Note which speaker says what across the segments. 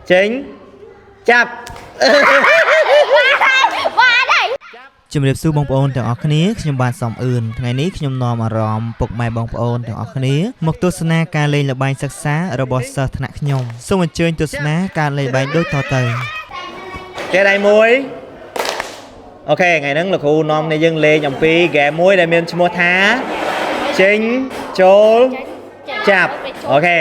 Speaker 1: chính chập ជំរាបសួរបងប្អូនទាំងអស់គ្នាខ្ញុំបានសំអឿនថ្ងៃនេះខ្ញុំនាំអារម្មណ៍ពុកម៉ែបងប្អូនទាំងអស់គ្នាមកទស្សនាការលេងល្បែងសិក្សារបស់សិស្សថ្នាក់ខ្ញុំសូមអញ្ជើញទស្សនាការលេងល្បែងដូចតទៅគេដៃមួយអូខេថ្ងៃហ្នឹងលោកគ្រូនាំនេះយើងលេងអំពីហ្គេមមួយដែលមានឈ្មោះថាចេញចូលចាប់អូខេ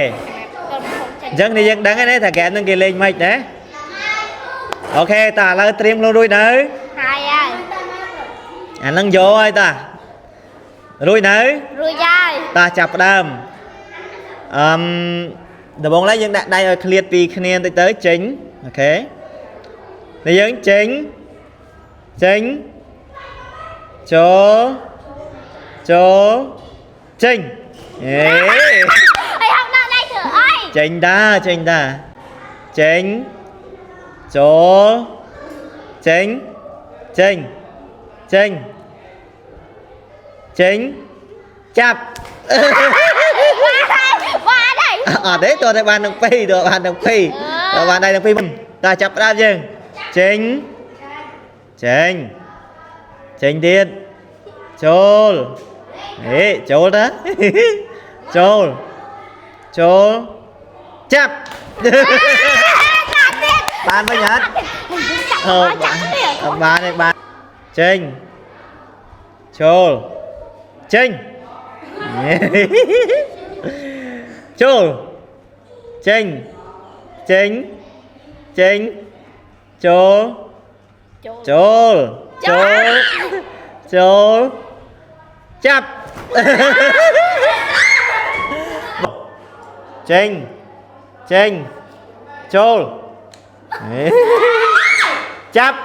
Speaker 1: អញ្ចឹងនេះយើងដឹងហើយថាហ្គេមហ្នឹងគេលេងម៉េចណាអូខេតើឥឡូវត្រៀមខ្លួនរួចនៅ
Speaker 2: ហើយហើយ
Speaker 1: អានឹងយកហើយតារួចនៅ
Speaker 2: រួចហើយ
Speaker 1: តាចាប់ផ្ដើមដំបូងឡើយយើងដាក់ដៃឲ្យឃ្លាតពីគ្នាបន្តិចទៅចេញអូខេតែយើងចេញចូលចេញអេ
Speaker 2: អីហងដាក់ដៃធ្វើអី
Speaker 1: ចេញតាចេញចូលចេញចាប់
Speaker 2: បានហើយ
Speaker 1: អត់ទេតើតែបាននឹង2តើបាននឹង2តើបានដៃនឹង2តើចាប់ផ្ដើមយើងចេញទៀតចូលហេចូលតាចូលចាប់បានវិញអត់បានទេបានចេញចូលចេញចូលចេញចូលចាប់ចេញចូលចាប់